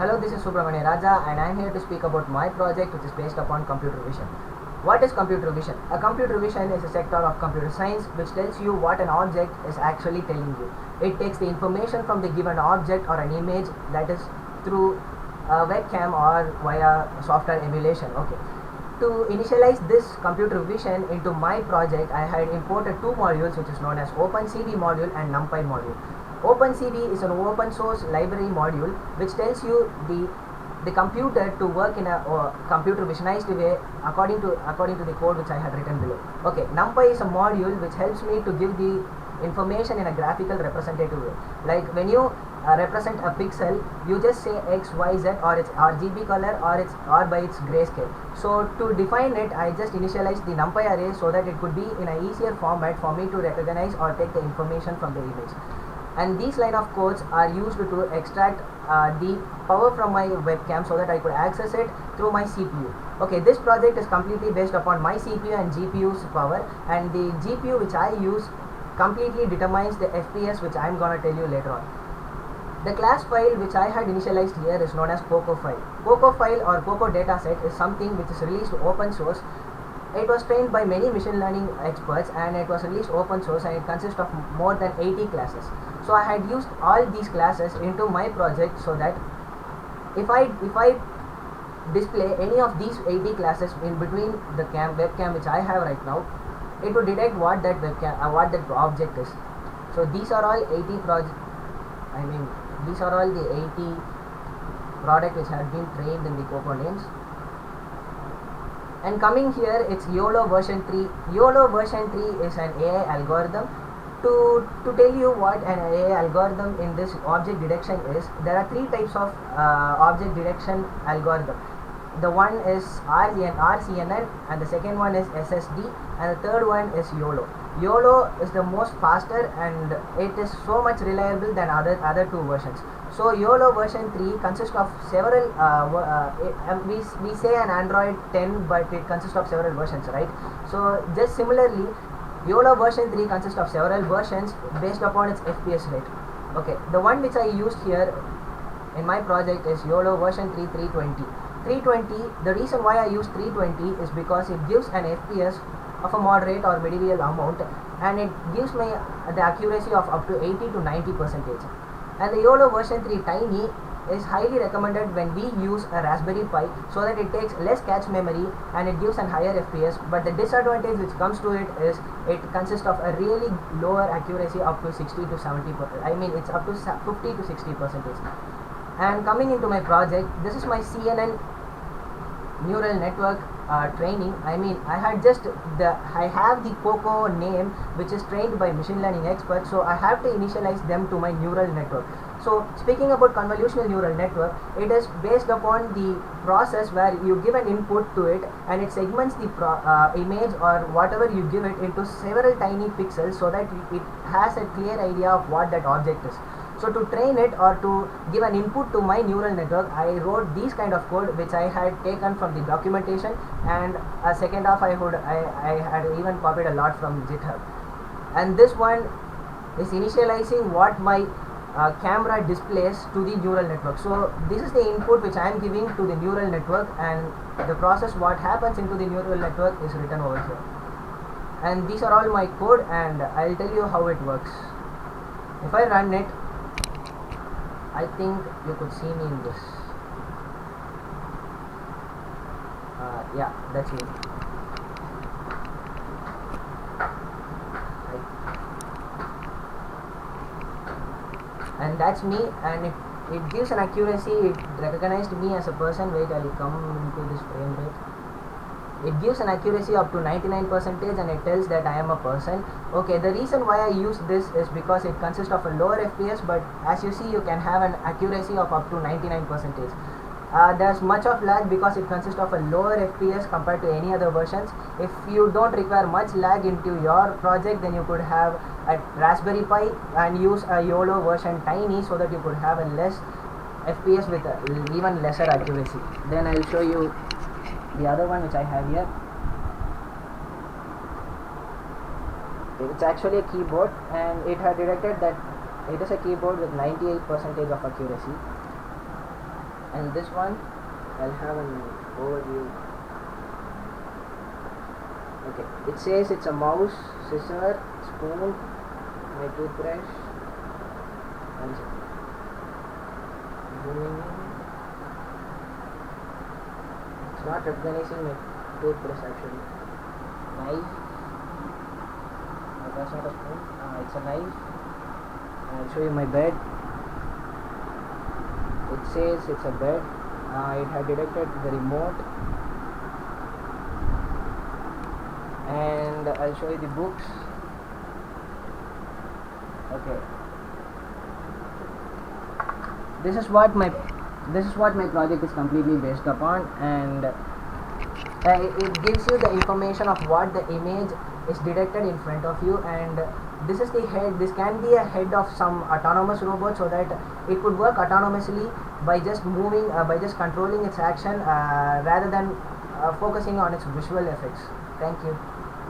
Hello, this is Subramania Raja and I am here to speak about my project which is based upon computer vision. What is computer vision? A computer vision is a sector of computer science which tells you what an object is actually telling you. It takes the information from the given object or an image, that is through a webcam or via software emulation. Okay. To initialize this computer vision into my project, I had imported two modules which is known as OpenCV module and NumPy module. OpenCV is an open source library module which tells you the computer to work in a computer visionized way according to the code which I had written below. Okay, NumPy is a module which helps me to give the information in a graphical representative way. Like when you represent a pixel, you just say X, Y, Z, or its RGB color, or by its grayscale. So to define it, I just initialized the NumPy array so that it could be in an easier format for me to recognize or take the information from the image. And these line of codes are used to extract the power from my webcam so that I could access it through my CPU. Okay, this project is completely based upon my CPU and GPU's power, and the GPU which I use completely determines the FPS which I am gonna tell you later on. The class file which I had initialized here is known as Coco file. Coco file or Coco dataset is something which is released open source. It was trained by many machine learning experts and it was released open source, and it consists of more than 80 classes. So I had used all these classes into my project so that if I display any of these 80 classes in between the webcam which I have right now, it would detect what that object is. So these are all 80 these are all the 80 product which had been trained in the Coco names. And coming here, it's YOLO version 3. YOLO version 3 is an AI algorithm. To tell you what an AI algorithm in this object detection is, there are three types of object detection algorithm. The one is RCNN, and the second one is SSD, and the third one is YOLO. YOLO is the most faster and it is so much reliable than other two versions. So YOLO version 3 consists of several we say an Android 10, but it consists of several versions, right? So just similarly, YOLO version 3 consists of several versions based upon its FPS rate. Okay, the one which I used here in my project is YOLO version 3 320. 320, the reason why I use 320 is because it gives an FPS of a moderate or medieval amount, and it gives me the accuracy of up to 80 to 90%. And the YOLO version 3 Tiny is highly recommended when we use a Raspberry Pi so that it takes less cache memory and it gives an higher FPS. But the disadvantage which comes to it is it consists of a really lower accuracy up to 60 to 70%. I mean, it's up to 50 to 60%. And coming into my project, this is my CNN neural network training. I mean, I have the Coco name which is trained by machine learning experts, so I have to initialize them to my neural network. So speaking about convolutional neural network, it is based upon the process where you give an input to it and it segments the image or whatever you give it into several tiny pixels so that it has a clear idea of what that object is. So to train it or to give an input to my neural network, I wrote these kind of code which I had taken from the documentation, and a second half I had even copied a lot from GitHub. And this one is initializing what my camera displays to the neural network. So this is the input which I am giving to the neural network, and the process what happens into the neural network is written over here. And these are all my code, and I'll tell you how it works. If I run it, I think you could see me in this. Yeah, that's me. And that's me, and it gives an accuracy. It recognized me as a person. Wait, I'll come into this frame rate. It gives an accuracy up to 99% and it tells that I am a person. Okay, the reason why I use this is because it consists of a lower FPS, but as you see, you can have an accuracy of up to 99%. There's much of lag because it consists of a lower FPS compared to any other versions. If you don't require much lag into your project, then you could have a Raspberry Pi and use a YOLO version Tiny so that you could have a less FPS with even lesser accuracy. Then I'll show you the other one which I have here. It's actually a keyboard, and it had detected that it is a keyboard with 98% of accuracy. And this one I'll have an overview. Okay, it says it's a mouse, scissor, spoon, my toothbrush, and zooming in. It's not recognizing my toothbrush actually. Knife. No, that's not a spoon. It's a knife. I'll show you my bed. It says it's a bed. It had detected the remote. And I'll show you the books. Okay. This is what my project is completely based upon, and it gives you the information of what the image is detected in front of you, and this is the head. This can be a head of some autonomous robot, so that it could work autonomously by just moving, by just controlling its action, rather than focusing on its visual effects. Thank you.